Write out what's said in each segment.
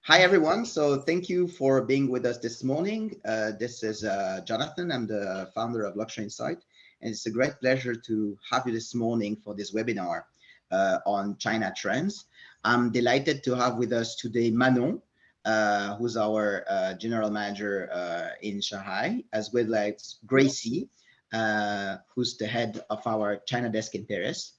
Hi, everyone. So thank you for being with us this morning. This is Jonathan. I'm the founder of Luxurynsight, and it's a great pleasure to have you this morning for this webinar on China trends. I'm delighted to have with us today Manon, who's our general manager in Shanghai, as well as Gracie, who's the head of our China desk in Paris.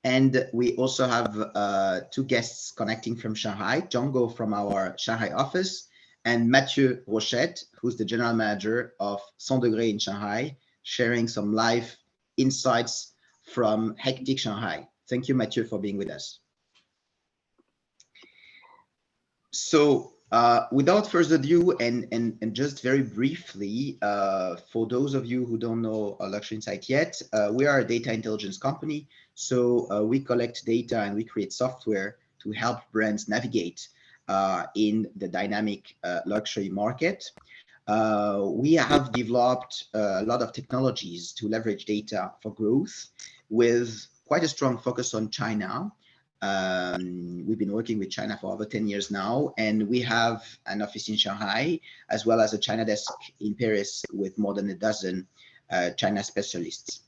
And we also have two guests connecting from Shanghai, Django from our Shanghai office, and Mathieu Rochette, who's the general manager of 100 Degrés in Shanghai, sharing some live insights from hectic Shanghai. Thank you, Mathieu, for being with us. So without further ado, and just very briefly, for those of you who don't know Luxurynsight yet, we are a data intelligence company. So we collect data and we create software to help brands navigate in the dynamic luxury market. We have developed a lot of technologies to leverage data for growth with quite a strong focus on China. We've been working with China for over 10 years now, and we have an office in Shanghai, as well as a China desk in Paris with more than a dozen China specialists.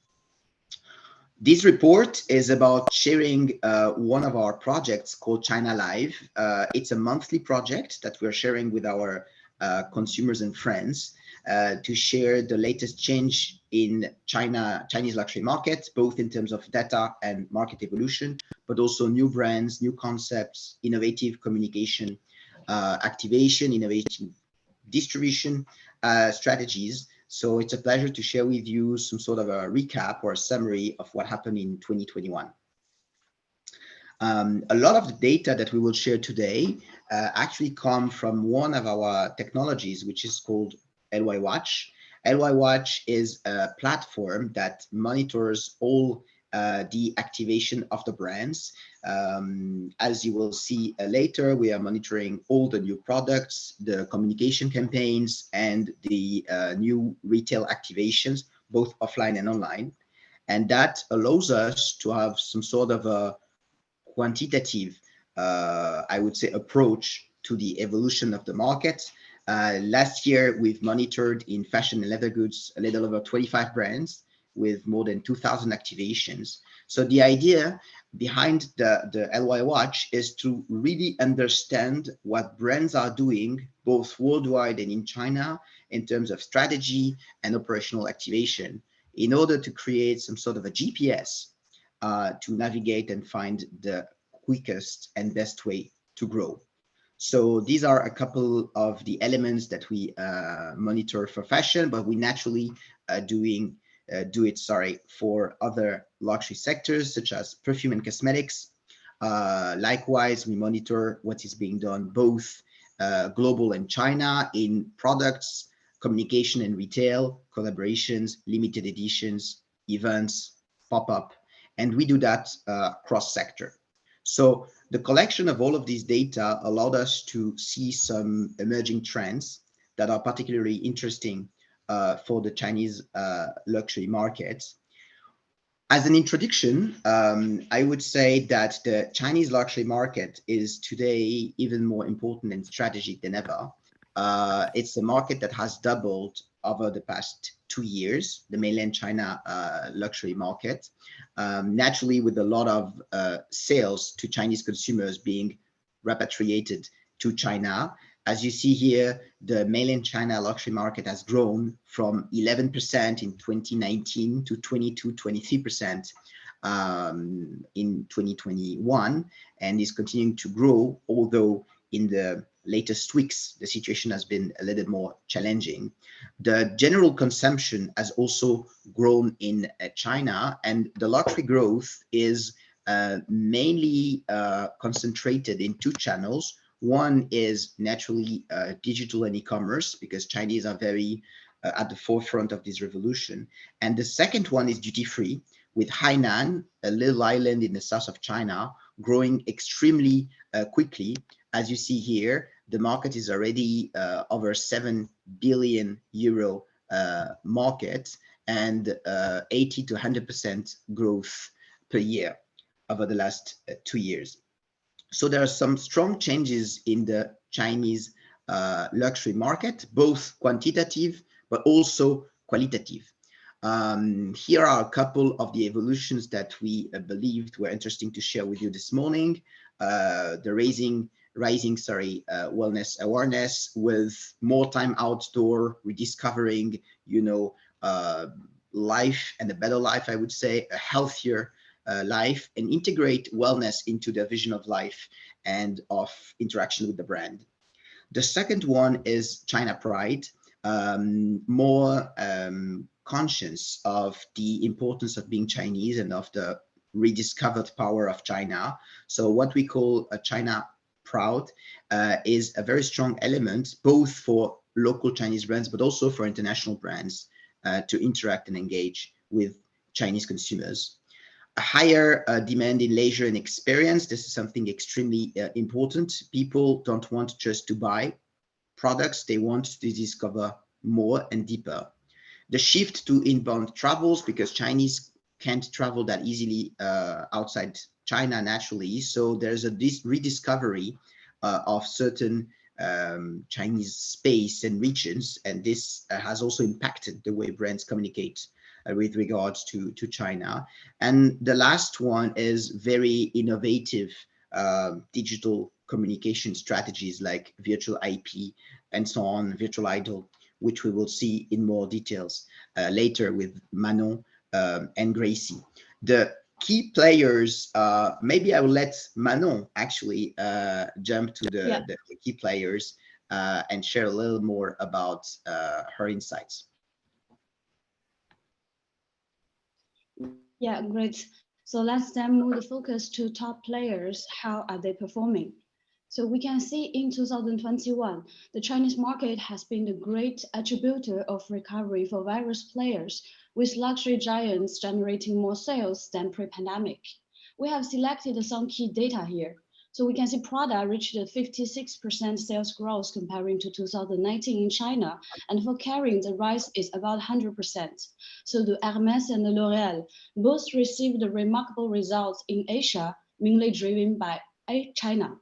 This report is about sharing one of our projects called China Live. It's a monthly project that we're sharing with our consumers and friends to share the latest change in Chinese luxury market, both in terms of data and market evolution, but also new brands, new concepts, innovative communication, activation, innovative distribution strategies. So it's a pleasure to share with you some sort of a recap or a summary of what happened in 2021. A lot of the data that we will share today actually come from one of our technologies, which is called LY Watch. LY Watch is a platform that monitors all the activation of the brands. As you will see later, we are monitoring all the new products, the communication campaigns, and the new retail activations, both offline and online. And that allows us to have some sort of a quantitative, I would say, approach to the evolution of the market. Last year, we've monitored in fashion and leather goods a little over 25 brands with more than 2,000 activations. So the idea behind the LY Watch is to really understand what brands are doing both worldwide and in China in terms of strategy and operational activation in order to create some sort of a GPS to navigate and find the quickest and best way to grow. So these are a couple of the elements that we monitor for fashion, but we naturally do it for other luxury sectors such as perfume and cosmetics. Likewise, we monitor what is being done both global and China in products, communication and retail, collaborations, limited editions, events, pop-up, and we do that cross-sector. So the collection of all of these data allowed us to see some emerging trends that are particularly interesting for the Chinese luxury market. As an introduction, I would say that the Chinese luxury market is today even more important and strategic than ever. It's a market that has doubled over the past 2 years, the mainland China luxury market, naturally with a lot of sales to Chinese consumers being repatriated to China. As you see here, the mainland China luxury market has grown from 11% in 2019 to 22-23% in 2021, and is continuing to grow, although in the latest weeks, the situation has been a little more challenging. The general consumption has also grown in China, and the luxury growth is mainly concentrated in two channels. One is naturally digital and e-commerce, because Chinese are very at the forefront of this revolution. And the second one is duty-free, with Hainan, a little island in the south of China, growing extremely quickly. As you see here, the market is already over 7 billion euro market, and 80 to 100% growth per year over the last 2 years. So there are some strong changes in the Chinese luxury market, both quantitative but also qualitative. Here are a couple of the evolutions that we believed were interesting to share with you this morning. The rising wellness awareness with more time outdoor, rediscovering, uh, life and a better life, I would say, a healthier life, and integrate wellness into their vision of life and of interaction with the brand. The second one is China Pride, more conscious of the importance of being Chinese and of the rediscovered power of China. So what we call a China Proud is a very strong element, both for local Chinese brands, but also for international brands to interact and engage with Chinese consumers. A higher demand in leisure and experience. This is something extremely important. People don't want just to buy products, they want to discover more and deeper. The shift to inbound travels, because Chinese can't travel that easily outside China naturally. So there's a rediscovery of certain Chinese space and regions, and this has also impacted the way brands communicate with regards to China. And the last one is very innovative digital communication strategies like virtual IP and so on, virtual idol, which we will see in more details later with Manon and Gracie. The key players, maybe I will let Manon actually jump to the key players and share a little more about her insights. Yeah, great. So let's then move the focus to top players. How are they performing? So we can see in 2021, the Chinese market has been the great attributor of recovery for various players, with luxury giants generating more sales than pre-pandemic. We have selected some key data here. So we can see Prada reached a 56% sales growth comparing to 2019 in China, and for Kering, the rise is about 100%. So do Hermès and L'Oréal both received remarkable results in Asia, mainly driven by China.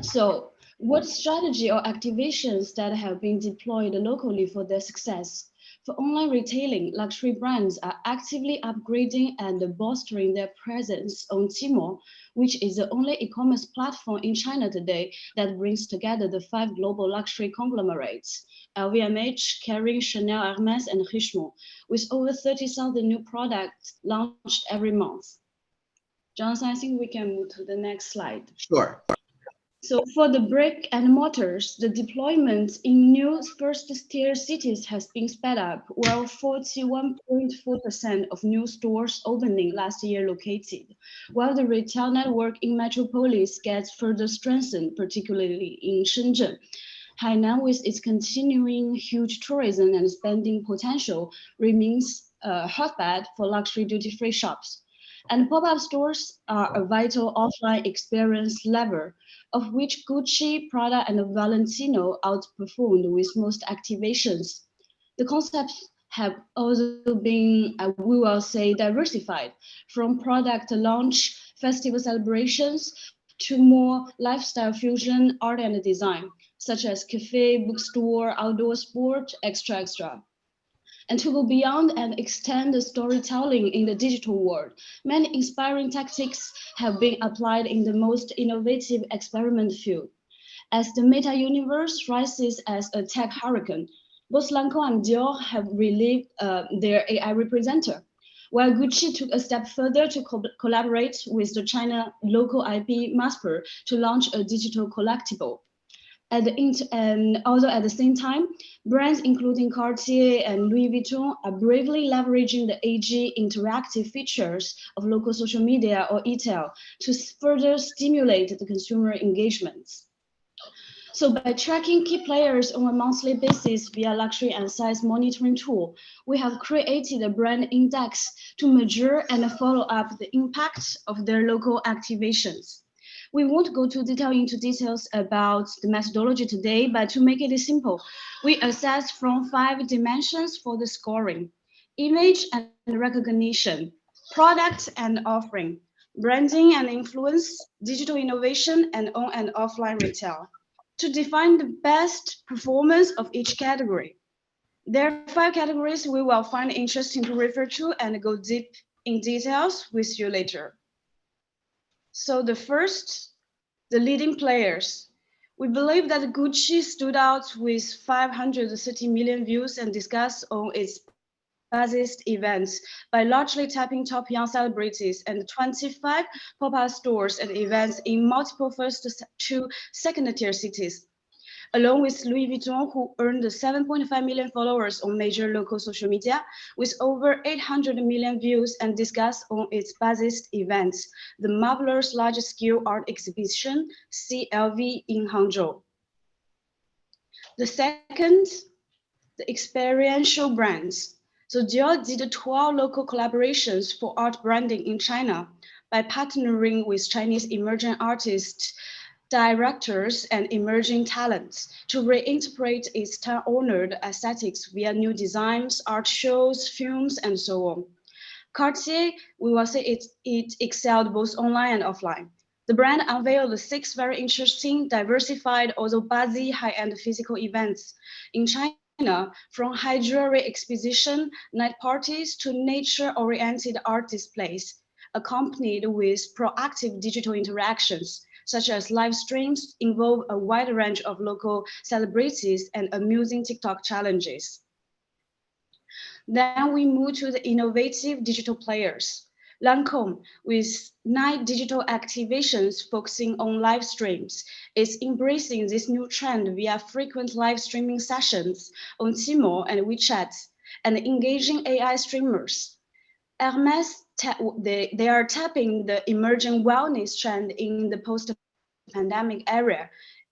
So, what strategy or activations that have been deployed locally for their success? For online retailing, luxury brands are actively upgrading and bolstering their presence on Tmall, which is the only e-commerce platform in China today that brings together the five global luxury conglomerates: LVMH, Kering, Chanel, Hermès, and Richemont, with over 30,000 new products launched every month. Jonathan, I think we can move to the next slide. Sure. So for the brick and mortars, the deployment in new first-tier cities has been sped up, while 41.4% of new stores opening last year located, while the retail network in metropolis gets further strengthened, particularly in Shenzhen. Hainan, with its continuing huge tourism and spending potential, remains a hotbed for luxury duty-free shops. And pop-up stores are a vital offline experience lever, of which Gucci, Prada, and Valentino outperformed with most activations. The concepts have also been, we will say, diversified from product launch, festival celebrations, to more lifestyle fusion, art and design, such as cafe, bookstore, outdoor sport, extra. And to go beyond and extend the storytelling in the digital world, many inspiring tactics have been applied in the most innovative experiment field. As the meta-universe rises as a tech hurricane, both Lancome and Dior have relieved their AI representer, while Gucci took a step further to collaborate with the China local IP Masper to launch a digital collectible. Although at the same time, brands including Cartier and Louis Vuitton are bravely leveraging the AG interactive features of local social media or e-tail to further stimulate the consumer engagements. So by tracking key players on a monthly basis via luxury and size monitoring tool, we have created a brand index to measure and follow up the impact of their local activations. We won't go too into details about the methodology today, but to make it simple, we assess from 5 dimensions for the scoring: image and recognition, product and offering, branding and influence, digital innovation, and on and offline retail. To define the best performance of each category, there are 5 categories we will find interesting to refer to and go deep in details with you later. So the first, the leading players. We believe that Gucci stood out with 530 million views and discussed on its busiest events by largely tapping top young celebrities and 25 pop-up stores and events in multiple first to second-tier cities, along with Louis Vuitton, who earned 7.5 million followers on major local social media, with over 800 million views and discussed on its busiest events, the Marvelous Large-Scale Art Exhibition, CLV in Hangzhou. The second, the experiential brands. So Dior did 12 local collaborations for art branding in China by partnering with Chinese emerging artists, directors, and emerging talents to reinterpret its time-honored aesthetics via new designs, art shows, films, and so on. Cartier, we will say it excelled both online and offline. The brand unveiled 6 very interesting, diversified, although busy, high-end physical events in China, from high jewelry exposition, night parties, to nature-oriented art displays, accompanied with proactive digital interactions, such as live streams, involve a wide range of local celebrities and amusing TikTok challenges. Then we move to the innovative digital players. Lancome, with 9 digital activations focusing on live streams, is embracing this new trend via frequent live streaming sessions on Tmall and WeChat, and engaging AI streamers. Hermes, they are tapping the emerging wellness trend in the post-pandemic era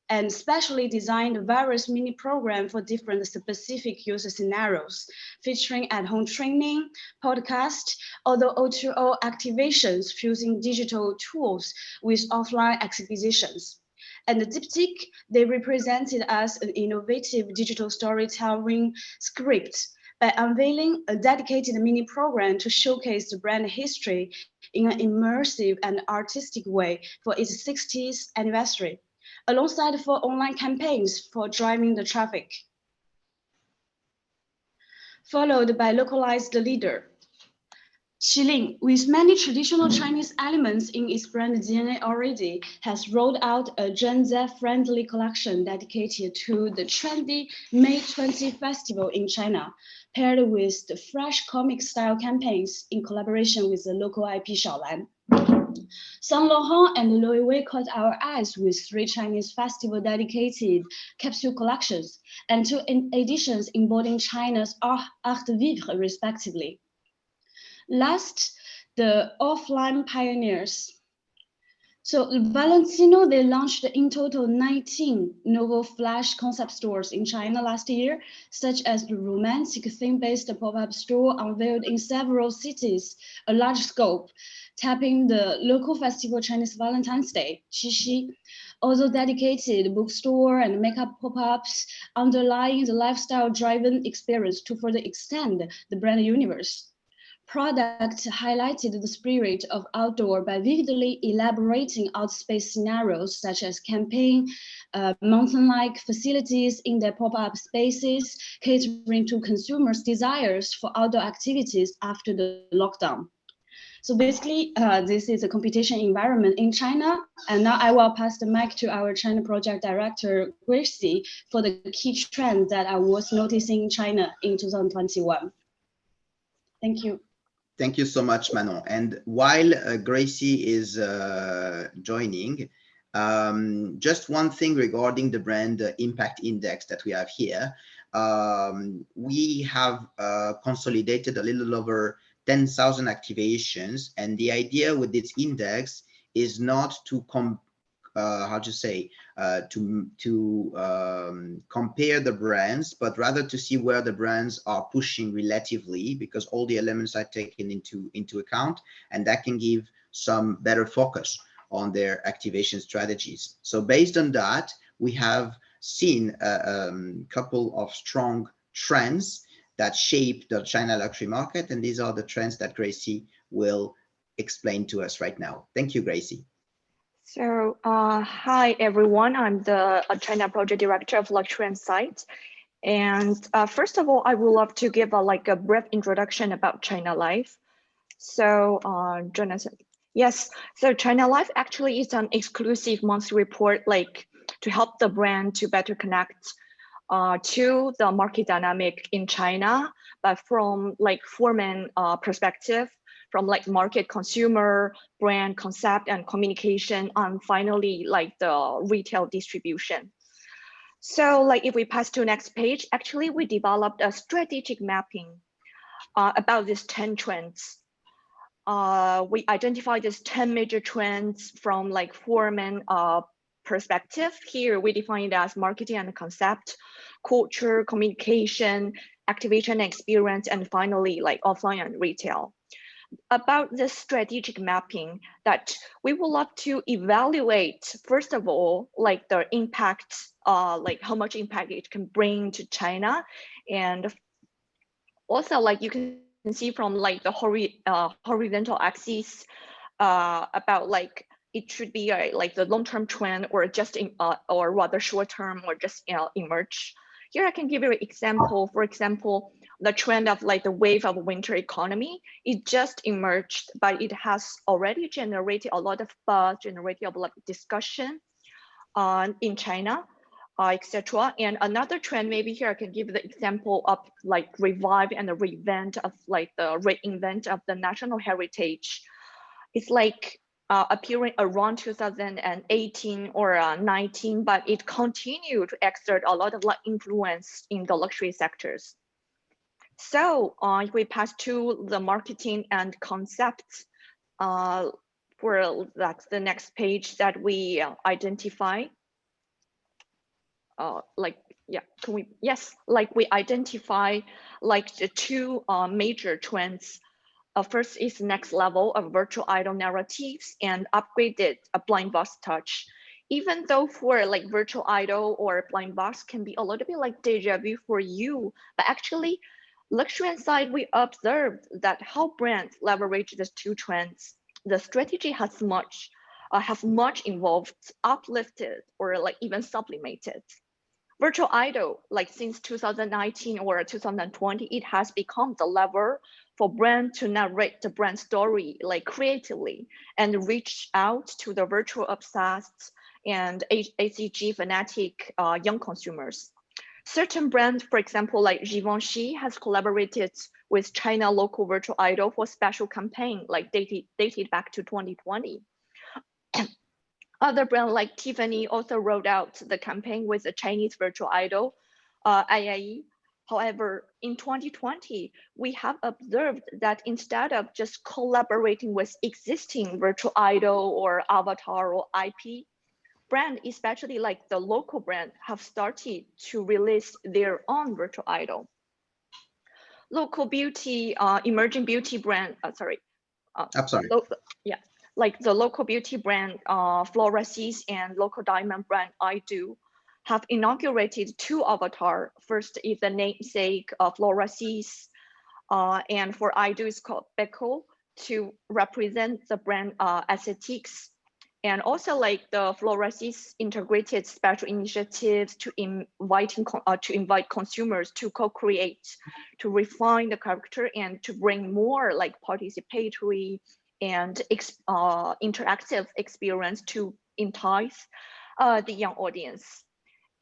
and specially designed various mini programs for different specific user scenarios, featuring at-home training, podcast, although O2O activations fusing digital tools with offline exhibitions. And the Diptyque, they represented as an innovative digital storytelling script by unveiling a dedicated mini program to showcase the brand history in an immersive and artistic way for its 60th anniversary, alongside 4 online campaigns for driving the traffic, followed by localized leader. Qilin, with many traditional Chinese elements in its brand DNA already, has rolled out a Gen Z-friendly collection dedicated to the trendy May 20 festival in China, paired with the fresh comic-style campaigns in collaboration with the local IP Shaolan. Saint Laurent and Louis Vuitton caught our eyes with 3 Chinese festival-dedicated capsule collections and 2 editions embodying China's art vivre, respectively. Last, the offline pioneers. So Valentino, they launched in total 19 novel flash concept stores in China last year, such as the romantic theme-based pop-up store unveiled in several cities, a large scope, tapping the local festival Chinese Valentine's Day, Qixi. Also dedicated bookstore and makeup pop-ups underlying the lifestyle-driven experience to further extend the brand universe. Product highlighted the spirit of outdoor by vividly elaborating outspace scenarios such as camping, mountain-like facilities in their pop-up spaces, catering to consumers' desires for outdoor activities after the lockdown. So basically, this is a competition environment in China. And now I will pass the mic to our China project director, Gracie, for the key trends that I was noticing in China in 2021. Thank you. Thank you so much, Manon. And while Gracie is joining, just one thing regarding the brand impact index that we have here. We have consolidated a little over 10,000 activations, and the idea with this index is not to compare the brands, but rather to see where the brands are pushing relatively, because all the elements are taken into account, and that can give some better focus on their activation strategies. So based on that, we have seen a couple of strong trends that shape the China luxury market, and these are the trends that Gracie will explain to us right now. Thank you, Gracie. So, hi everyone. I'm the China project director of Luxurynsight. And first of all, I would love to give a brief introduction about China Life. So, Jonathan, yes. So China Life actually is an exclusive monthly report, to help the brand to better connect to the market dynamic in China, but from four main perspective, from market, consumer, brand, concept, and communication, and finally the retail distribution. So if we pass to next page, actually we developed a strategic mapping about these 10 trends. We identified these 10 major trends from four main perspective. Here we define it as marketing and concept, culture, communication, activation experience, and finally offline and retail. About this strategic mapping, that we would love to evaluate, first of all, the impact, how much impact it can bring to China. And also you can see from the horizontal axis about it should be the long-term trend or just or rather short-term or just emerge. Here I can give you an example. For example, the trend of the wave of winter economy, it just emerged, but it has already generated a lot of buzz, generated a lot of discussion in China, etc. And another trend, maybe here I can give the example of revive and the reinvent of the reinvent of the national heritage. It's appearing around 2018 or 19, but it continued to exert a lot of influence in the luxury sectors. So if we pass to the marketing and concepts, for that's the next page that we identify. We identify the two major trends. First is next level of virtual idol narratives and upgraded blind box touch. Even though for virtual idol or blind box can be a little bit deja vu for you, but actually Luxurynsight, we observed that how brands leverage these two trends. The strategy has much involved, uplifted, or even sublimated. Virtual idol, since 2019 or 2020, it has become the lever for brand to narrate the brand story creatively and reach out to the virtual obsessed and ACG fanatic young consumers. Certain brands, for example, Givenchy has collaborated with China local virtual idol for special campaign dated back to 2020. Other brands like Tiffany also rolled out the campaign with a Chinese virtual idol, IAE. However, in 2020, we have observed that instead of just collaborating with existing virtual idol or avatar or IP, brand, especially the local brand, have started to release their own virtual idol. Local beauty, emerging beauty brand, I'm sorry. Yeah, the local beauty brand Floracis and local diamond brand I Do have inaugurated two avatars. First is the namesake of Floracis, and for I Do is called Beko to represent the brand aesthetics. And also the Floracis integrated special initiatives to invite consumers to co-create, to refine the character and to bring more participatory and interactive experience to entice the young audience.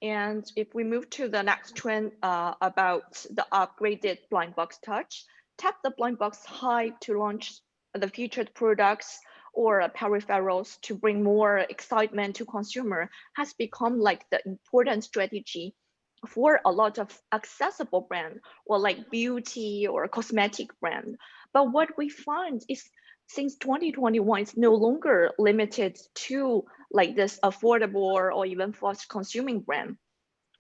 And if we move to the next trend about the upgraded blind box touch, tap the blind box hype to launch the featured products or peripherals to bring more excitement to consumer has become the important strategy for a lot of accessible brand or beauty or cosmetic brand. But what we find is since 2021, it's no longer limited to this affordable or even fast consuming brand.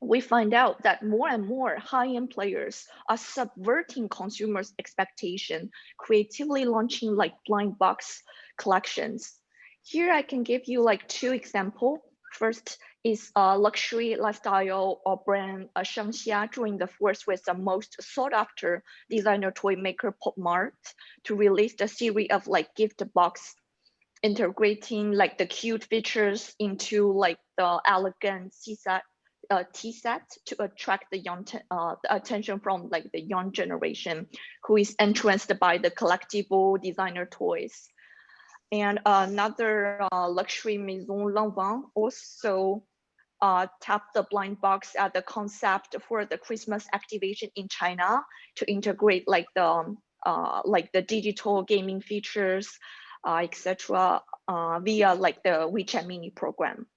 We find out that more and more high-end players are subverting consumers' expectation, creatively launching blind box collections. Here I can give you two examples. First is a luxury lifestyle or brand Shengxia joined the force with the most sought after designer toy maker Pop Mart to release a series of like gift box integrating like the cute features into like the elegant tea set to attract the the attention from like the young generation who is entranced by the collectible designer toys. And another luxury maison Lanvin also tapped the blind box at the concept for the Christmas activation in China to integrate like the digital gaming features, etc. Via like the WeChat mini program.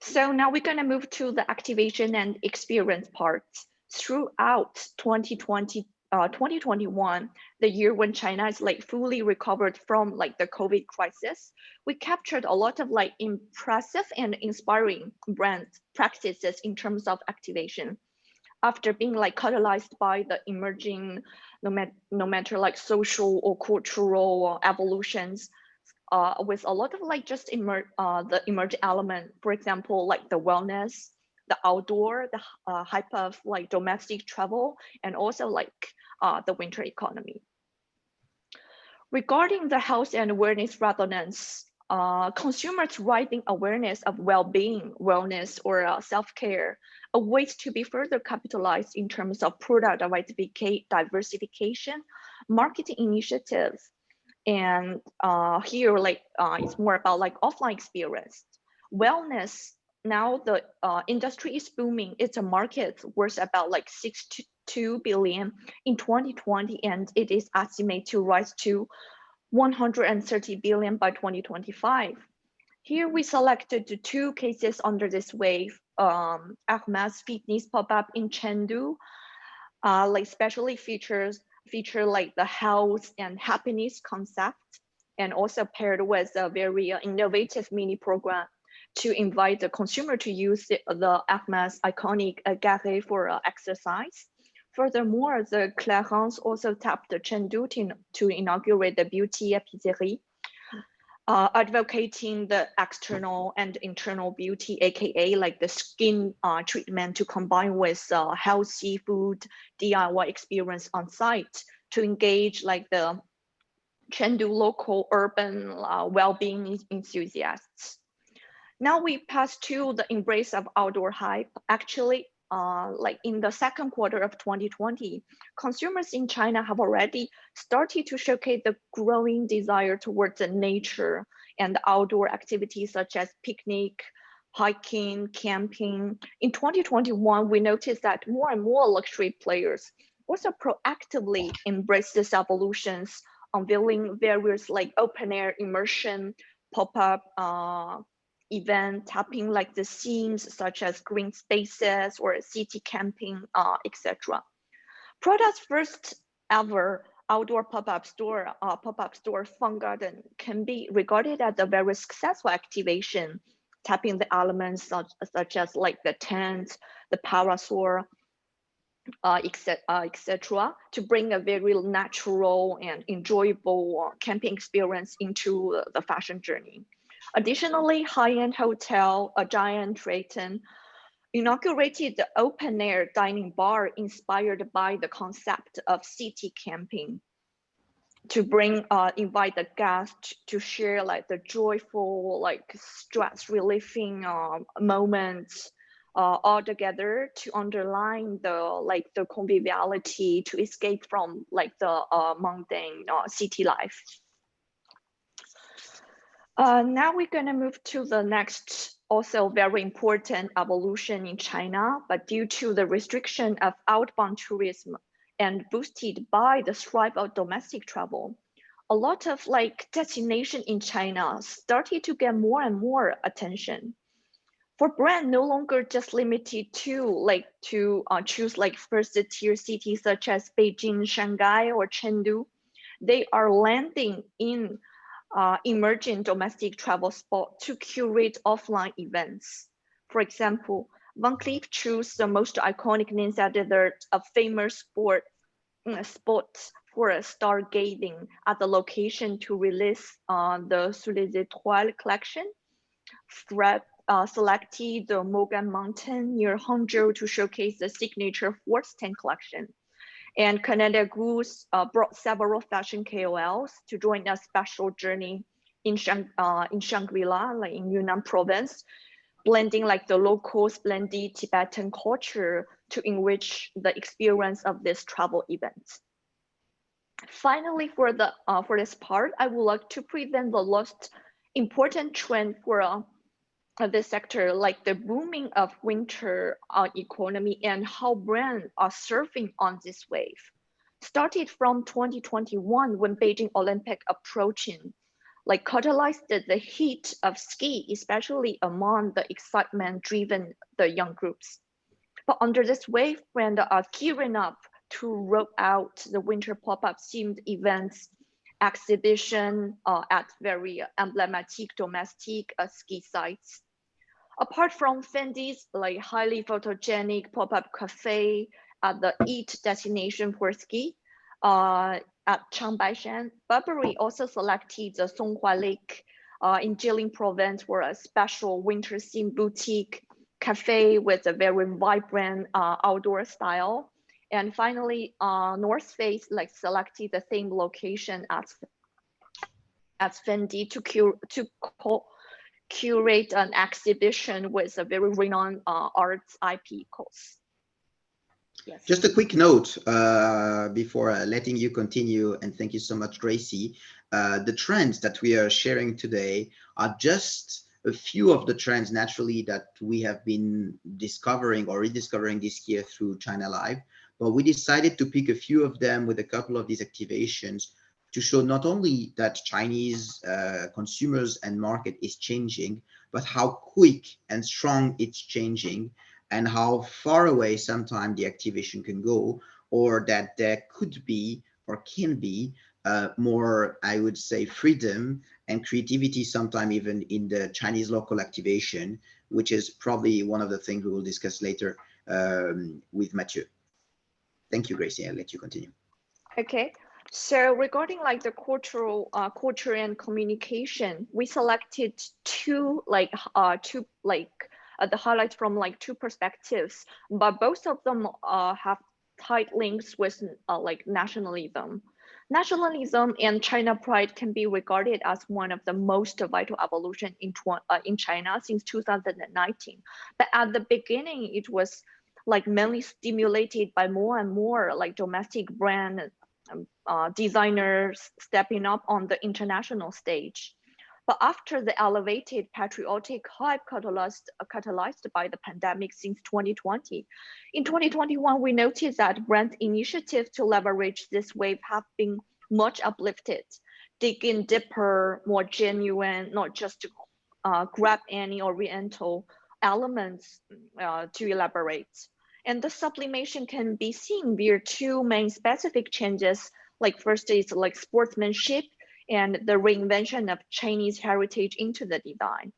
So now we're gonna move to the activation and experience parts. Throughout 2021, the year when China is like fully recovered from like the COVID crisis, we captured a lot of like impressive and inspiring brand practices in terms of activation. After being like catalyzed by the emerging, no matter like social or cultural evolutions, with a lot of like just the emerging element, for example, like the wellness, the outdoor, the hype of like domestic travel, and also like the winter economy. Regarding the health and awareness resonance, consumers' rising awareness of well-being, wellness, or self-care awaits to be further capitalized in terms of product diversification, marketing initiatives, and here like it's more about like offline experience. Wellness, now the industry is booming. It's a market worth about like 62 billion in 2020, and it is estimated to rise to 130 billion by 2025. Here we selected the two cases under this wave. Hermes Fitness pop-up in Chengdu, like specially feature like the health and happiness concept, and also paired with a very innovative mini program to invite the consumer to use the Hermes iconic garret for exercise. Furthermore, the Clarins also tapped the Chengdu to inaugurate the beauty pizzeria, advocating the external and internal beauty, aka like the skin treatment, to combine with healthy food DIY experience on site to engage like the Chengdu local urban well-being enthusiasts. Now we pass to the embrace of outdoor hype. Actually, like in the second quarter of 2020, consumers in China have already started to showcase the growing desire towards the nature and outdoor activities such as picnic, hiking, camping. In 2021, we noticed that more and more luxury players also proactively embrace these evolutions, unveiling various like open-air immersion, pop-up event, tapping like the themes such as green spaces or city camping, etc. Prada's first ever outdoor pop-up store, Fun Garden, can be regarded as a very successful activation, tapping the elements such as like the tent, the parasol, etc., to bring a very natural and enjoyable camping experience into the fashion journey. Additionally, high-end hotel, a Giant Drayton, inaugurated the open-air dining bar inspired by the concept of city camping to invite the guests to share like the joyful, like stress relieving moments all together to underline the conviviality to escape from like the mundane city life. Now we're going to move to the next also very important evolution in China, but due to the restriction of outbound tourism and boosted by the thrive of domestic travel, a lot of like destination in China started to get more and more attention. For brand no longer just limited to choose like first tier cities such as Beijing, Shanghai, or Chengdu, they are landing in emerging domestic travel spot to curate offline events. For example, Van Cleef chose the most iconic Ninja Desert, a famous spot for a stargazing at the location to release the Sous les Étoiles collection, selected the Mogan Mountain near Hangzhou to showcase the signature Force 10 collection. And Canada Goose brought several fashion KOLs to join a special journey in Shangri-La, like in Yunnan province, blending like the local splendid Tibetan culture to enrich the experience of this travel event. Finally, for this part, I would like to present the last important trend for this sector, like the booming of winter economy and how brands are surfing on this wave. Started from 2021 when Beijing Olympic approaching, like catalyzed the heat of ski, especially among the excitement driven the young groups. But under this wave, brands are gearing up to roll out the winter pop-up themed events, exhibition at very emblematic domestic ski sites. Apart from Fendi's like highly photogenic pop-up cafe at the Eat destination for ski at Changbaishan, Burberry also selected the Songhua Lake in Jilin province for a special winter themed boutique cafe with a very vibrant outdoor style. And finally, North Face like selected the same location as Fendi to curate an exhibition with a very renowned arts IP course. Yes. Just a quick note before letting you continue, and thank you so much, Gracie. The trends that we are sharing today are just a few of the trends naturally that we have been discovering or rediscovering this year through China Live, but we decided to pick a few of them with a couple of these activations to show not only that Chinese consumers and market is changing, but how quick and strong it's changing, and how far away sometimes the activation can go, or that there could be or can be more, I would say, freedom and creativity sometime even in the Chinese local activation, which is probably one of the things we will discuss later with Mathieu. Thank you, Gracie. I'll let you continue. Okay. So regarding like the culture and communication, we selected two the highlights from like two perspectives, but both of them have tight links with like nationalism. Nationalism and China pride can be regarded as one of the most vital evolution in China since 2019. But at the beginning, it was like mainly stimulated by more and more like domestic brand designers stepping up on the international stage. But after the elevated patriotic hype catalyzed by the pandemic since 2020, in 2021, we noticed that brand initiatives to leverage this wave have been much uplifted, digging deeper, more genuine, not just to grab any oriental elements to elaborate. And the sublimation can be seen via two main specific changes. Like first is like sportsmanship and the reinvention of Chinese heritage into the design.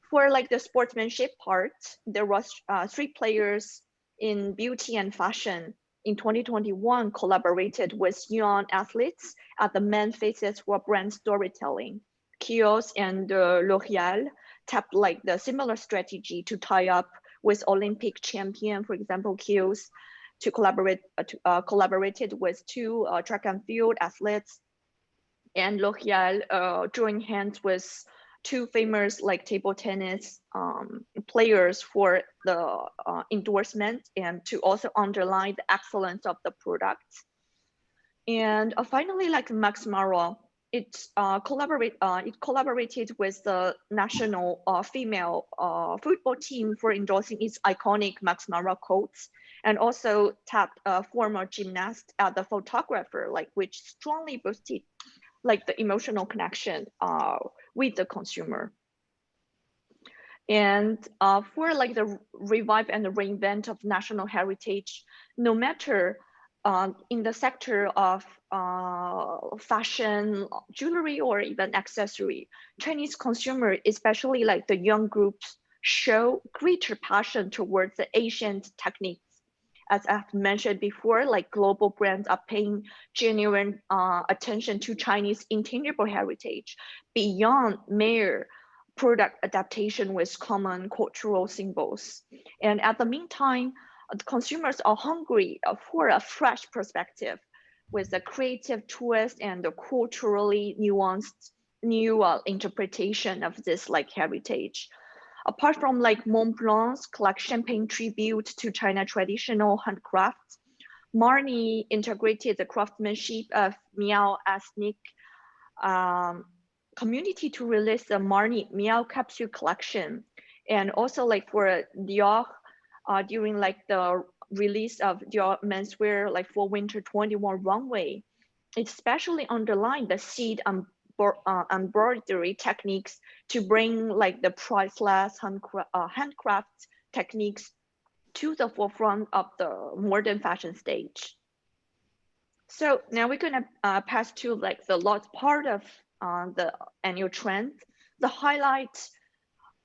For like the sportsmanship part, there was three players in beauty and fashion in 2021 collaborated with young athletes at the main faces for brand storytelling. Kiosk and L'Oréal tapped like the similar strategy to tie up with Olympic champion, for example, Kiosk, to collaborated with two track and field athletes, and L'Oréal joined hands with two famous like table tennis players for the endorsement and to also underline the excellence of the product. And finally, like Max Mara, it collaborated with the national female football team for endorsing its iconic Max Mara quotes, and also tapped a former gymnast as the photographer, like which strongly boosted like the emotional connection with the consumer. And for like the revive and the reinvent of national heritage, no matter in the sector of fashion, jewelry, or even accessory, Chinese consumer, especially like the young groups, show greater passion towards the ancient techniques. As I've mentioned before, like global brands are paying genuine attention to Chinese intangible heritage beyond mere product adaptation with common cultural symbols. And at the meantime, the consumers are hungry for a fresh perspective with a creative twist and a culturally nuanced new interpretation of this like heritage. Apart from like Mont Blanc's collection paying tribute to China traditional handcrafts, Marni integrated the craftsmanship of Miao ethnic community to release the Marni Miao capsule collection. And also like for Dior, during like the release of Dior menswear like for winter 21 runway, it especially underlined the seed embroidery techniques to bring like the priceless handcraft techniques to the forefront of the modern fashion stage. So now we're gonna pass to like the last part of the annual trend, the highlight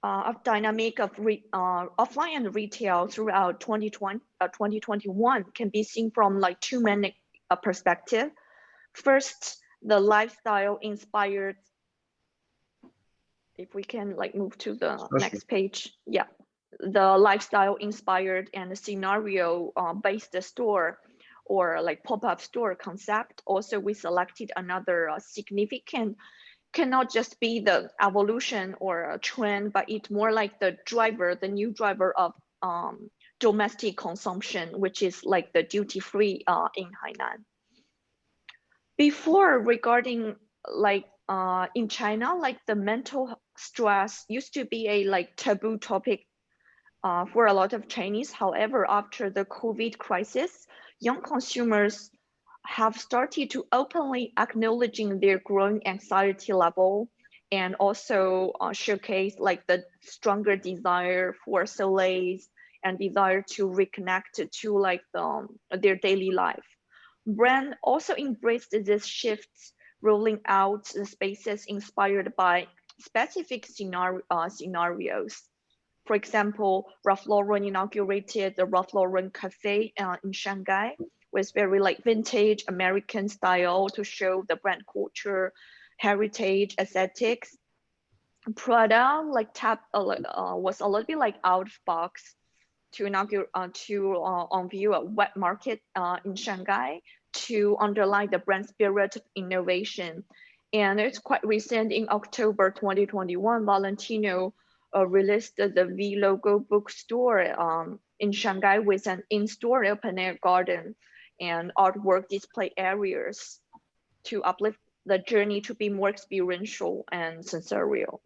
of dynamic of offline and retail throughout 2021 can be seen from like two main perspectives. First, the lifestyle inspired, if we can like move to the next page. Yeah, the lifestyle inspired and scenario based store or like pop-up store concept. Also, we selected another significant, cannot just be the evolution or a trend, but it's more like the driver, the new driver of domestic consumption, which is like the duty-free in Hainan. Before, regarding like in China, like the mental stress used to be a like taboo topic for a lot of Chinese. However, after the COVID crisis, young consumers have started to openly acknowledging their growing anxiety level and also showcase like the stronger desire for solace and desire to reconnect to like their daily life. Brand also embraced this shift, rolling out the spaces inspired by specific scenarios. For example, Ralph Lauren inaugurated the Ralph Lauren Cafe in Shanghai with very like vintage American style to show the brand culture, heritage, aesthetics. Prada like was a little bit like out of box to inaugurate unveil a wet market in Shanghai to underline the brand spirit of innovation. And it's quite recent in October 2021, Valentino released the V Logo bookstore in Shanghai with an in-store open air garden and artwork display areas to uplift the journey to be more experiential and sensorial.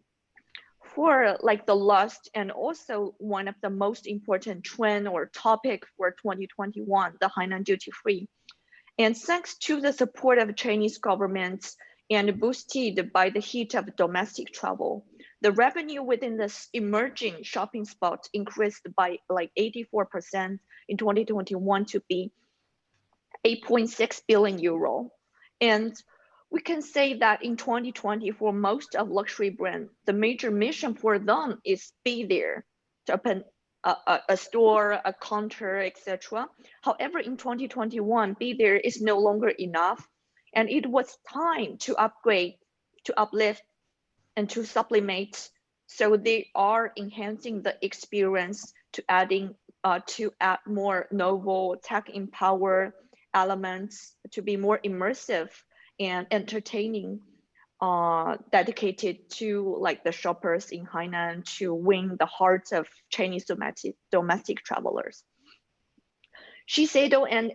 For like the last and also one of the most important trend or topic for 2021, the Hainan duty free. And thanks to the support of Chinese governments and boosted by the heat of domestic travel, the revenue within this emerging shopping spot increased by like 84% in 2021 to be 8.6 billion euro. And we can say that in 2020, for most of luxury brands, the major mission for them is be there to open a store, a counter, etc. However, in 2021, be there is no longer enough. And it was time to upgrade, to uplift, and to supplement. So they are enhancing the experience to add more novel tech-empowered elements to be more immersive and entertaining, dedicated to like the shoppers in Hainan to win the hearts of Chinese domestic travelers. Shiseido and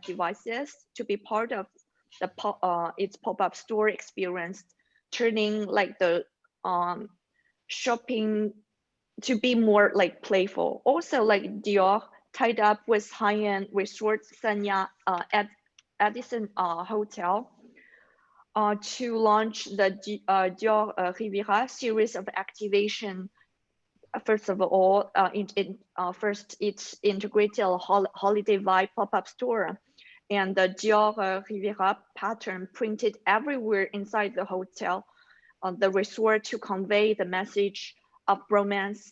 devices to be part of the its pop-up store experience, turning like the shopping to be more like playful. Also, like Dior tied up with high-end resort Sanya at Edison Hotel to launch the Dior Riviera series of activation. First of all, first it's integrated a holiday vibe pop-up store, and the Dior Riviera pattern printed everywhere inside the hotel, the resort to convey the message of romance,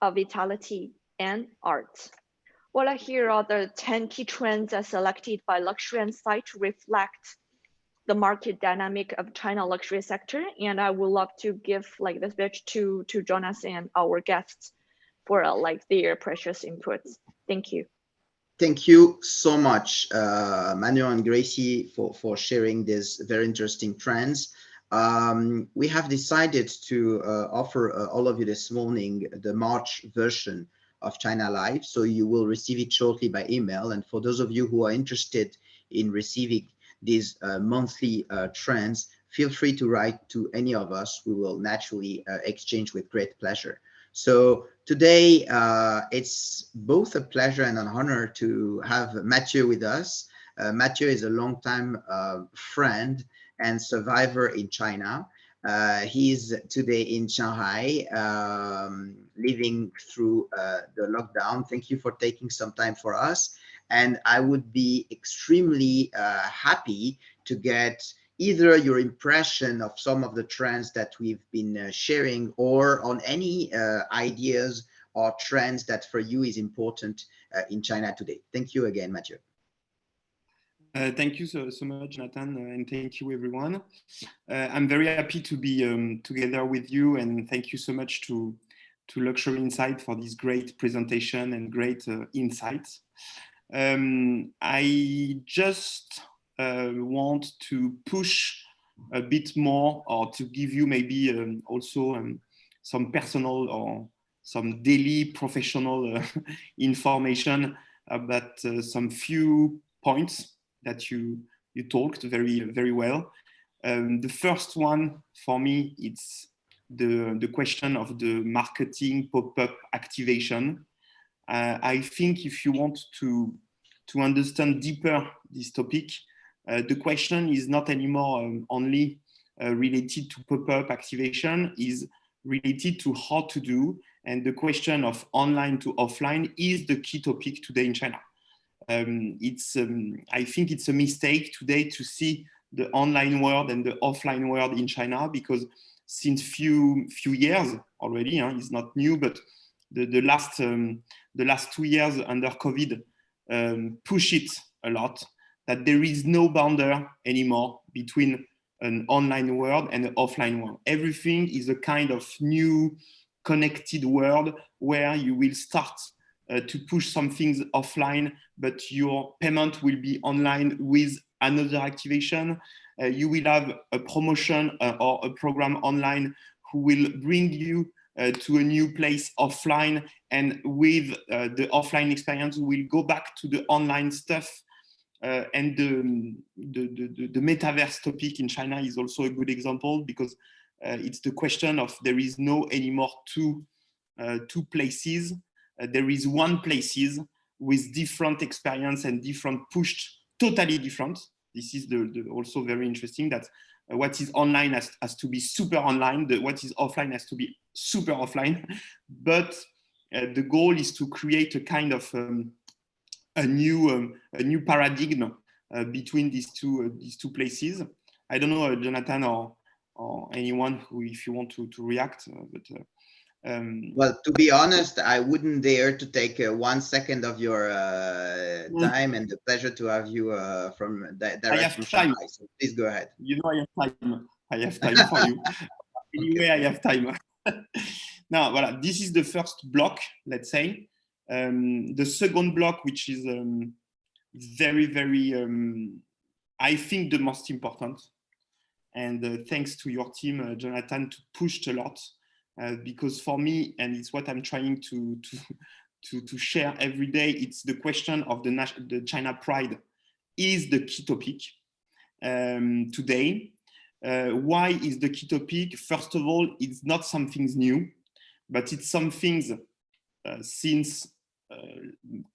of vitality, and art. Well, here are the 10 key trends as selected by Luxurynsight to reflect the market dynamic of China luxury sector. And I would love to give like the speech to Jonas and our guests for like their precious inputs. Thank you. Thank you so much, Manuel and Gracie, for sharing these very interesting trends. We have decided to offer all of you this morning the March version of China Live. So you will receive it shortly by email. And for those of you who are interested in receiving these monthly trends, feel free to write to any of us. We will naturally exchange with great pleasure. So today, it's both a pleasure and an honor to have Mathieu with us. Mathieu is a longtime friend and survivor in China. He's today in Shanghai, living through the lockdown. Thank you for taking some time for us. And I would be extremely happy to get either your impression of some of the trends that we've been sharing, or on any ideas or trends that for you is important in China today. Thank you again, Mathieu. Thank you so much, Jonathan, and thank you, everyone. I'm very happy to be together with you, and thank you so much to Luxurynsight for this great presentation and great insights. I just want to push a bit more, or to give you maybe also some personal or some daily professional information about some few points that you talked very well. The first one for me, it's the question of the marketing pop-up activation. I think if you want to understand deeper this topic, the question is not anymore only related to pop-up activation, is related to how to do, and the question of online to offline is the key topic today in China. I think it's a mistake today to see the online world and the offline world in China, because since few years already, it's not new, but the last 2 years under COVID push it a lot, that there is no boundary anymore between an online world and an offline world. Everything is a kind of new connected world where you will start to push some things offline, but your payment will be online with another activation. You will have a promotion or a program online who will bring you to a new place offline, and with the offline experience, we will go back to the online stuff. And the metaverse topic in China is also a good example, because it's the question of there is no anymore two places. There is one places with different experience and different pushed, totally different. This is also very interesting, that what is online has to be super online, what is offline has to be super offline. But the goal is to create a kind of a new paradigm between these two places. I don't know, Jonathan or anyone who, if you want to react, but. Well, to be honest, I wouldn't dare to take 1 second of your time, and the pleasure to have you from direct from Shanghai. So please go ahead. You know, I have time for you. Anyway, okay. I have time. Now, voilà, this is the first block, let's say. The second block, which is very, I think the most important. And thanks to your team, Jonathan, to push a lot. Because for me, and it's what I'm trying to share every day, it's the question of the China pride is the key topic today. Why is the key topic? First of all, it's not something new, but it's something since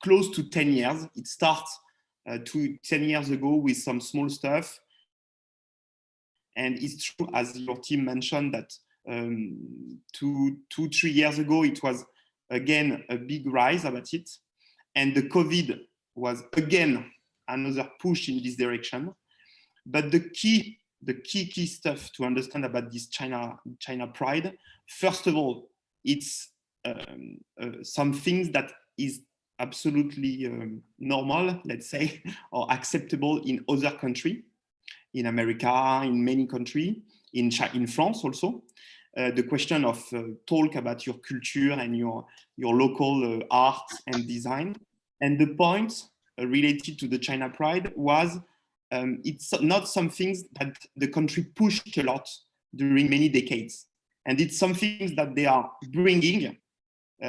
close to 10 years. It starts 10 years ago with some small stuff. And it's true, as your team mentioned, that 2-3 years ago, it was again a big rise about it. And the COVID was again another push in this direction. But the key stuff to understand about this China pride, first of all, it's some things that is absolutely normal, let's say, or acceptable in other countries, in America, in many countries, in France also. The question of talk about your culture and your local art and design. And the point related to the China Pride was it's not something that the country pushed a lot during many decades. And it's something that they are bringing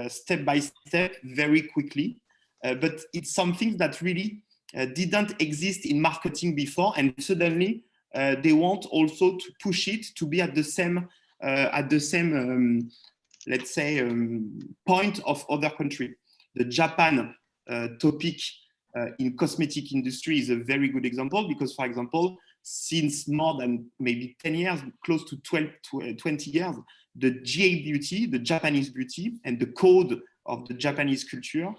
step by step very quickly. But it's something that really didn't exist in marketing before. And suddenly they want also to push it to be at the same let's say, point of other country. The Japan topic in cosmetic industry is a very good example because, for example, since more than maybe 10 years, close to 12 to 20 years, the GA beauty, the Japanese beauty, and the code of the Japanese culture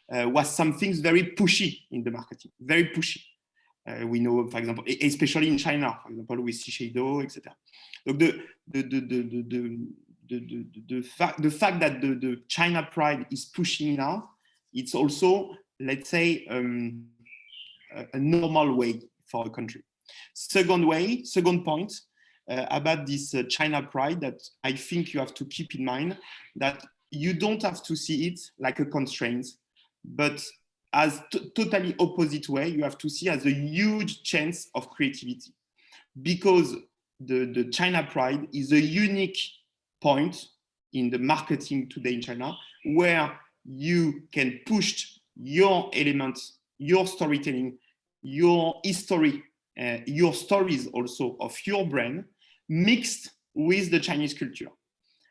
was something very pushy in the marketing, very pushy. We know, for example, especially in China, for example, with Shiseido, etc. So the fact that the China Pride is pushing now, it's also, let's say, a normal way for a country. Second point about this China Pride that I think you have to keep in mind, that you don't have to see it like a constraint, but as totally opposite way, you have to see as a huge chance of creativity, because the China Pride is a unique point in the marketing today in China, where you can push your elements, your storytelling, your history, your stories also of your brand mixed with the Chinese culture.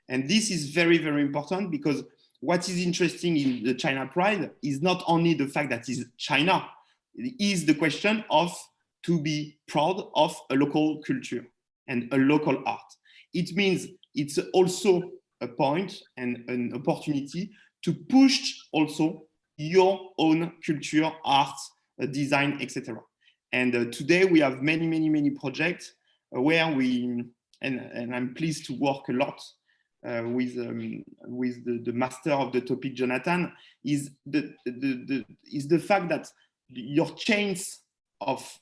And this is very, very important, because what is interesting in the China Pride is not only the fact that it's China, it is the question of to be proud of a local culture and a local art. It means it's also a point and an opportunity to push also your own culture, art, design, etc. And today we have many projects where we, and I'm pleased to work a lot with the master of the topic, Jonathan, is the fact that your chance of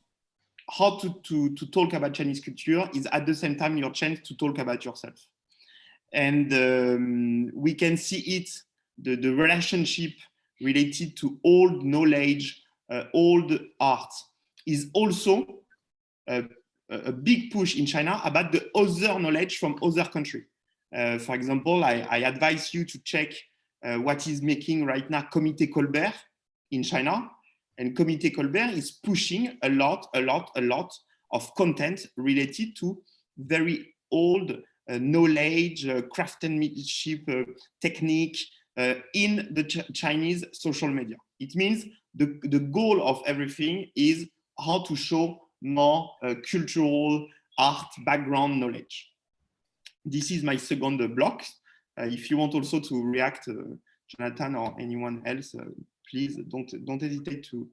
how to talk about Chinese culture is at the same time your chance to talk about yourself. And we can see it, the relationship related to old knowledge, old art, is also a big push in China about the other knowledge from other countries. For example, I advise you to check what is making right now Comité Colbert in China. And Comité Colbert is pushing a lot of content related to very old knowledge, craftsmanship technique in the Chinese social media. It means the goal of everything is how to show more cultural art background knowledge. This is my second block. If you want also to react, Jonathan or anyone else, please don't hesitate to.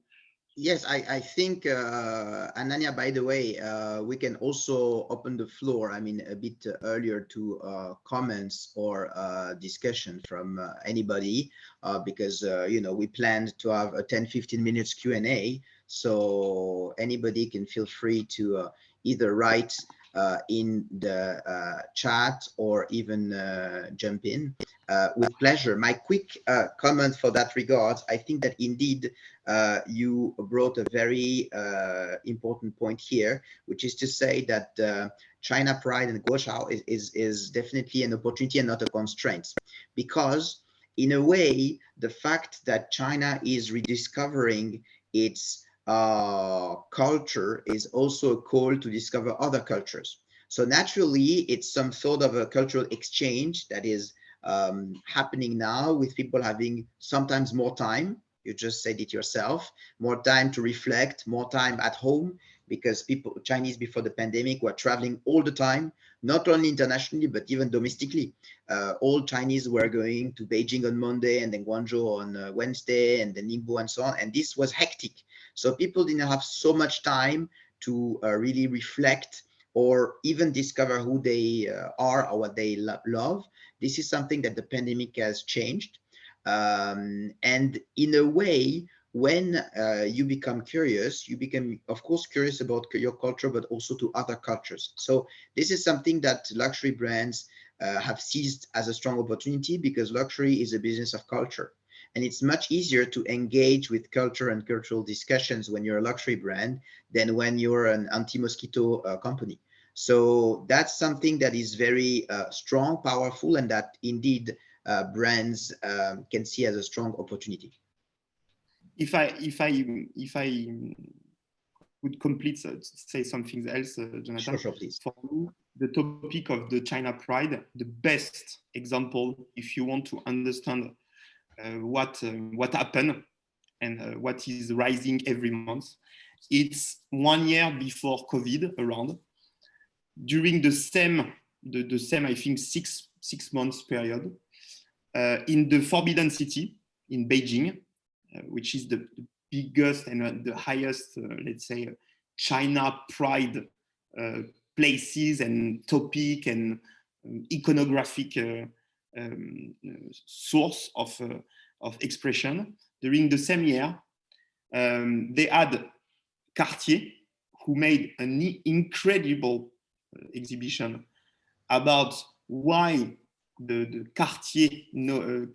Yes, I think, Ananya, by the way, we can also open the floor, I mean, a bit earlier to comments or discussion from anybody, because, you know, we planned to have a 10-15 minutes Q&A. So anybody can feel free to either write in the chat or even jump in with pleasure. My quick comment for that regard, I think that indeed you brought a very important point here, which is to say that China Pride and Guoshao is definitely an opportunity and not a constraint, because in a way, the fact that China is rediscovering its culture is also a call to discover other cultures. So naturally, it's some sort of a cultural exchange that is happening now, with people having sometimes more time. You just said it yourself, more time to reflect, more time at home, because people, Chinese before the pandemic, were traveling all the time, not only internationally, but even domestically. All Chinese were going to Beijing on Monday, and then Guangzhou on Wednesday, and then Ningbo and so on. And this was hectic. So people didn't have so much time to really reflect or even discover who they are or what they love. This is something that the pandemic has changed. And in a way, when you become curious, you become, of course, curious about your culture, but also to other cultures. So this is something that luxury brands have seized as a strong opportunity, because luxury is a business of culture. And it's much easier to engage with culture and cultural discussions when you're a luxury brand than when you're an anti-mosquito company. So that's something that is very strong, powerful, and that indeed brands can see as a strong opportunity. If I would complete, say something else, Jonathan. Sure, please. For me, the topic of the China pride, the best example, if you want to understand what happened and what is rising every month, it's 1 year before COVID around. During the same, I think, six months period, in the Forbidden City in Beijing, which is the biggest and the highest, let's say, China pride places and topic and iconographic source of expression. During the same year, they had Cartier, who made an incredible exhibition about why the Cartier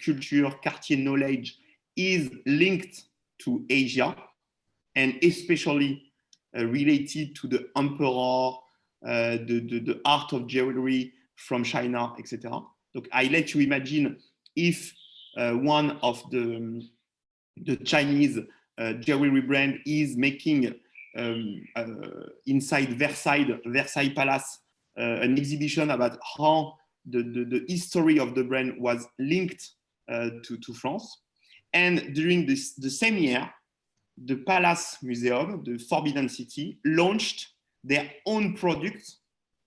culture, Cartier knowledge is linked to Asia, and especially related to the emperor, the art of jewelry from China, etc. Look, I let you imagine if one of the Chinese jewelry brand is making inside Versailles Palace an exhibition about how the history of the brand was linked to France. And during the same year, the Palace Museum, the Forbidden City, launched their own product,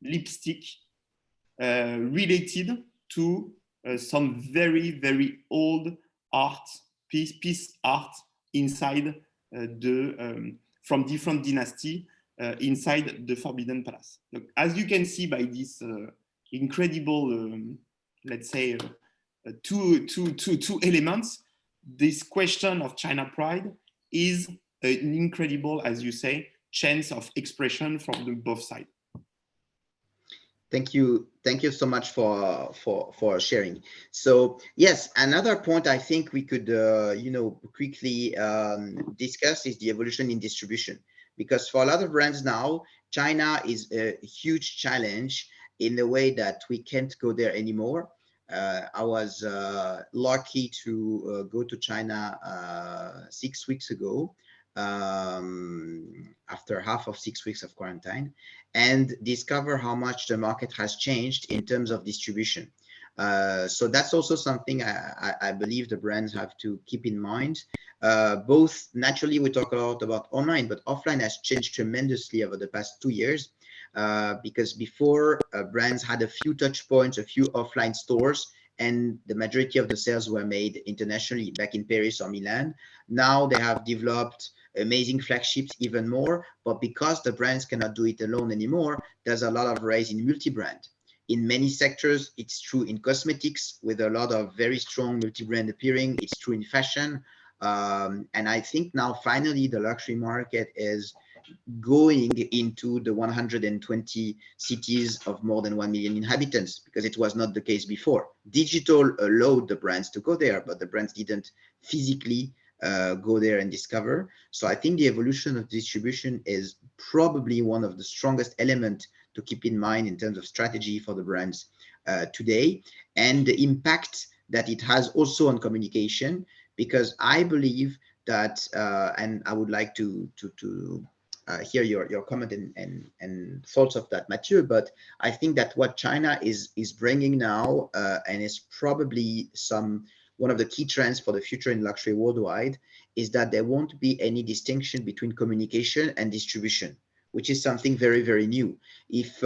lipstick, related to some very, very old art, piece art inside from different dynasty inside the Forbidden Palace. Look, as you can see by this incredible, let's say, two elements, this question of China pride is an incredible, as you say, chance of expression from both sides. Thank you so much for sharing. So yes, another point I think we could quickly discuss is the evolution in distribution, because for a lot of brands now, China is a huge challenge in the way that we can't go there anymore. I was lucky to go to China 6 weeks ago, after half of 6 weeks of quarantine, and discover how much the market has changed in terms of distribution. So that's also something I believe the brands have to keep in mind. Both naturally, we talk a lot about online, but offline has changed tremendously over the past 2 years. Because before, brands had a few touch points, a few offline stores, and the majority of the sales were made internationally, back in Paris or Milan. Now they have developed amazing flagships even more, but because the brands cannot do it alone anymore, there's a lot of rise in multi-brand. In many sectors, it's true in cosmetics, with a lot of very strong multi-brand appearing. It's true in fashion. And I think now finally the luxury market is going into the 120 cities of more than 1 million inhabitants, because it was not the case before. Digital allowed the brands to go there, but the brands didn't physically go there and discover. So I think the evolution of distribution is probably one of the strongest elements to keep in mind in terms of strategy for the brands today, and the impact that it has also on communication, because I believe that, and I would like to hear your comment and thoughts of that, Mathieu, but I think that what China is bringing now, and is probably one of the key trends for the future in luxury worldwide, is that there won't be any distinction between communication and distribution, which is something very, very new. If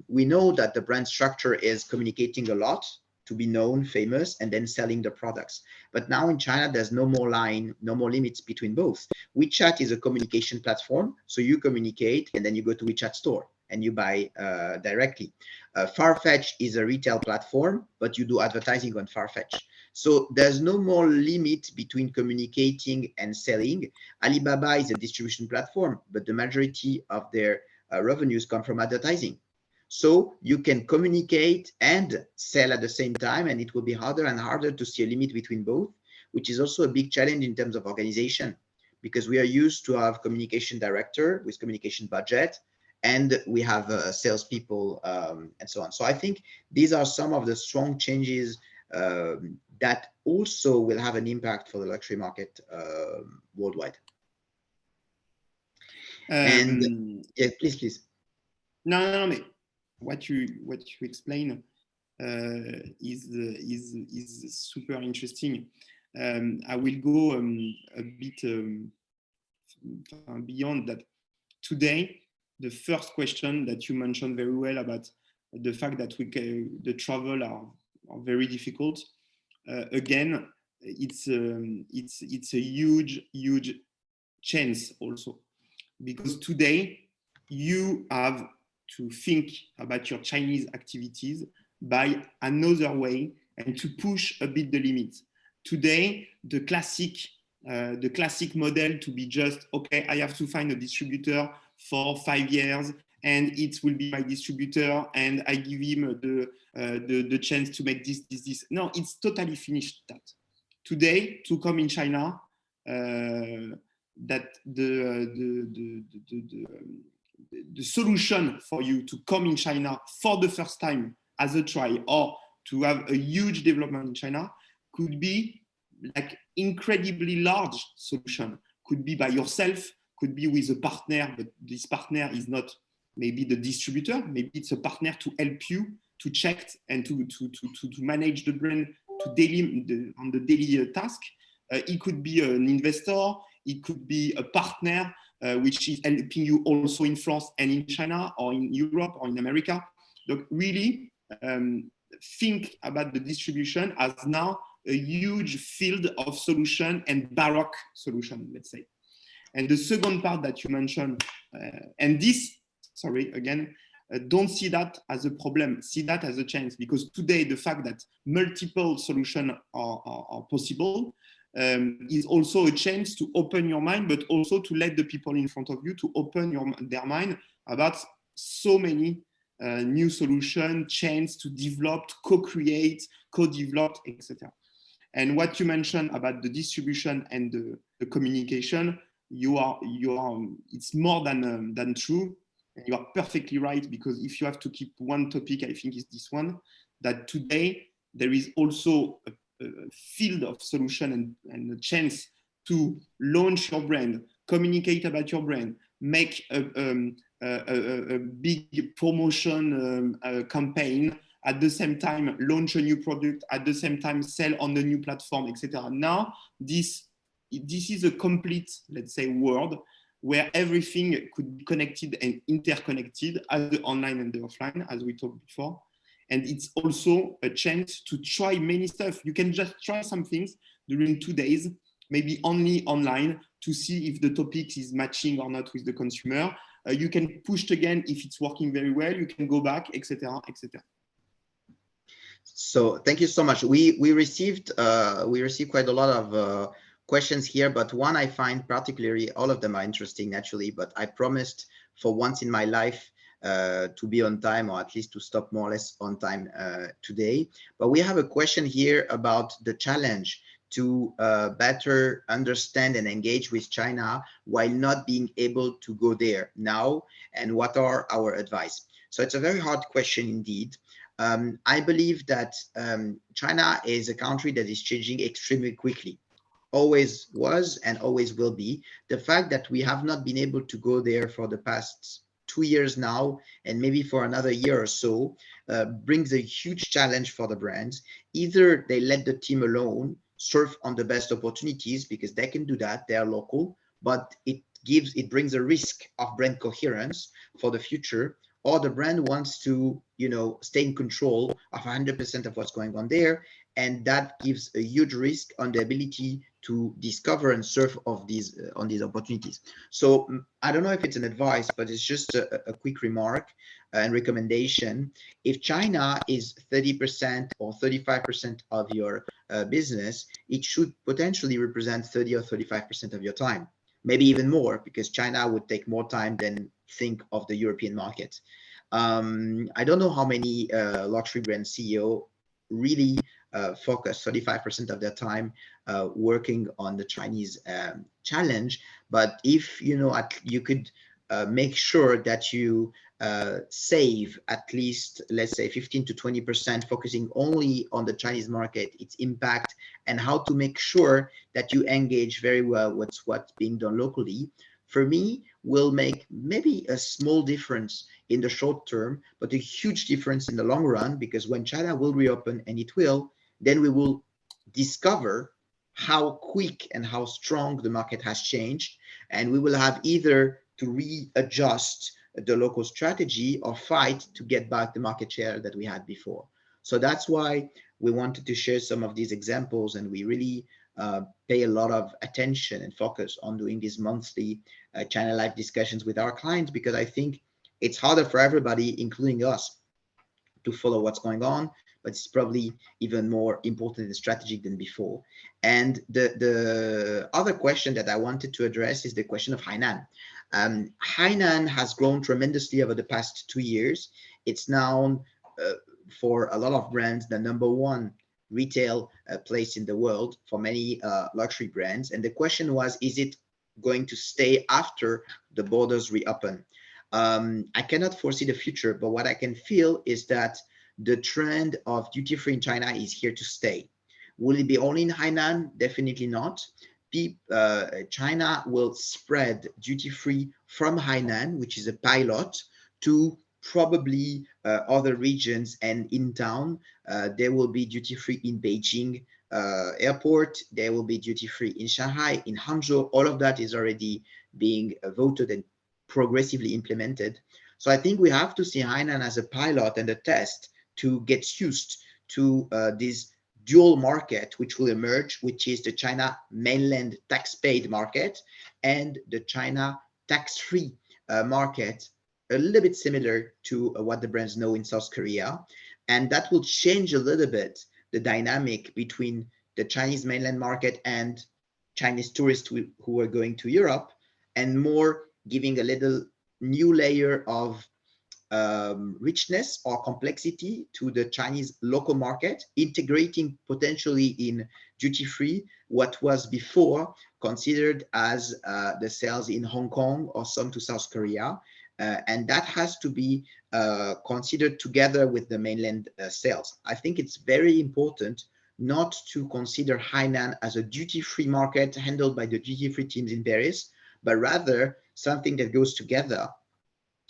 we know that the brand structure is communicating a lot to be known, famous, and then selling the products. But now in China, there's no more line, no more limits between both. WeChat is a communication platform. So you communicate and then you go to WeChat store and you buy directly. Farfetch is a retail platform, but you do advertising on Farfetch. So there's no more limit between communicating and selling. Alibaba is a distribution platform, but the majority of their revenues come from advertising. So you can communicate and sell at the same time, and it will be harder and harder to see a limit between both, which is also a big challenge in terms of organization, because we are used to have communication director with communication budget, and we have salespeople and so on. So I think these are some of the strong changes that also will have an impact for the luxury market worldwide. And yeah, please. No. What you explain is super interesting. I will go a bit beyond that. Today, the first question that you mentioned very well about the fact that the travel are very difficult. Again, it's a huge chance also, because today you have to think about your Chinese activities by another way and to push a bit the limits. Today, the classic model to be just, okay, I have to find a distributor for 5 years and it will be my distributor and I give him the chance to make this. No, it's totally finished that. Today, to come in China, that the solution for you to come in China for the first time as a try, or to have a huge development in China, could be like incredibly large solution. Could be by yourself, could be with a partner, but this partner is not maybe the distributor, maybe it's a partner to help you to check and to manage the brand on the daily task. It could be an investor, it could be a partner which is helping you also in France and in China or in Europe or in America. So really think about the distribution as now a huge field of solution and baroque solution, let's say. And the second part that you mentioned, and this, sorry, again, don't see that as a problem, see that as a chance, because today the fact that multiple solutions are possible is also a chance to open your mind, but also to let the people in front of you to open their mind about so many new solutions, chance to develop, co-create, co-develop, etc. And what you mentioned about the distribution and the communication, it's more than true. And you are perfectly right, because if you have to keep one topic, I think it's this one, that today there is also a field of solution and a chance to launch your brand, communicate about your brand, make a big promotion campaign, at the same time launch a new product, at the same time sell on the new platform, etc. Now, this is a complete, let's say, world where everything could be connected and interconnected, as the online and the offline, as we talked before. And it's also a chance to try many stuff. You can just try some things during 2 days, maybe only online, to see if the topic is matching or not with the consumer. You can push it again if it's working very well. You can go back, etc., etc. So thank you so much. We received quite a lot of questions here, but one I find particularly, all of them are interesting naturally, but I promised for once in my life to be on time, or at least to stop more or less on time today. But we have a question here about the challenge to better understand and engage with China while not being able to go there now, and what are our advice? So it's a very hard question indeed. I believe that China is a country that is changing extremely quickly. Always was and always will be. The fact that we have not been able to go there for the past 2 years now, and maybe for another year or so, brings a huge challenge for the brands. Either they let the team alone, surf on the best opportunities, because they can do that, they are local, but it brings a risk of brand coherence for the future, or the brand wants to, stay in control of 100% of what's going on there, and that gives a huge risk on the ability to discover and surf of these on these opportunities. So I don't know if it's an advice, but it's just a quick remark and recommendation. If China is 30% or 35% of your business, it should potentially represent 30 or 35% of your time, maybe even more, because China would take more time than think of the European market. I don't know how many luxury brand CEO really focus 35% of their time working on the Chinese challenge. But if you could make sure that you save at least, let's say, 15 to 20%, focusing only on the Chinese market, its impact, and how to make sure that you engage very well with what's being done locally, for me, will make maybe a small difference in the short term, but a huge difference in the long run, because when China will reopen, and it will, then we will discover how quick and how strong the market has changed, and we will have either to readjust the local strategy or fight to get back the market share that we had before. So that's why we wanted to share some of these examples, and we really pay a lot of attention and focus on doing these monthly China Live discussions with our clients, because I think it's harder for everybody, including us, to follow what's going on, but it's probably even more important and strategic than before. And the other question that I wanted to address is the question of Hainan. Hainan has grown tremendously over the past 2 years. It's now, for a lot of brands, the #1 retail place in the world for many luxury brands. And the question was, is it going to stay after the borders reopen? I cannot foresee the future, but what I can feel is that the trend of duty-free in China is here to stay. Will it be only in Hainan? Definitely not. China will spread duty-free from Hainan, which is a pilot, to probably other regions, and in town. There will be duty-free in Beijing airport. There will be duty-free in Shanghai, in Hangzhou. All of that is already being voted and progressively implemented. So I think we have to see Hainan as a pilot and a test to get used to this dual market which will emerge, which is the China mainland tax-paid market and the China tax-free market, a little bit similar to what the brands know in South Korea. And that will change a little bit the dynamic between the Chinese mainland market and Chinese tourists who are going to Europe, and more giving a little new layer of richness or complexity to the Chinese local market, integrating potentially in duty-free what was before considered as the sales in Hong Kong or some to South Korea. And that has to be considered together with the mainland sales. I think it's very important not to consider Hainan as a duty-free market handled by the duty-free teams in Paris, but rather something that goes together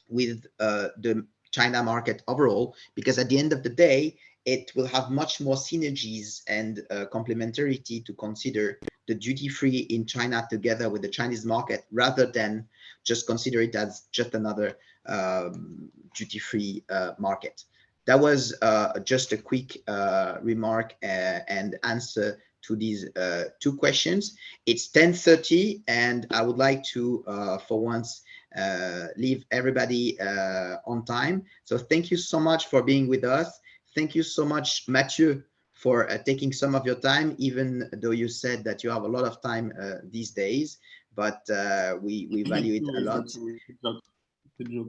with the China market overall, because at the end of the day, it will have much more synergies and complementarity to consider the duty-free in China together with the Chinese market, rather than just consider it as just another duty-free market. That was just a quick remark and answer to these 2 questions. It's 10:30, and I would like to, for once, leave everybody on time. So thank you so much for being with us. Thank you so much, Mathieu, for taking some of your time, even though you said that you have a lot of time these days, but we value it a lot.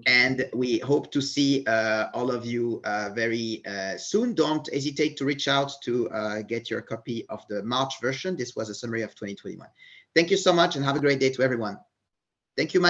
And we hope to see all of you very soon. Don't hesitate to reach out to get your copy of the March version. This was a summary of 2021. Thank you so much, and have a great day to everyone. Thank you, Manon.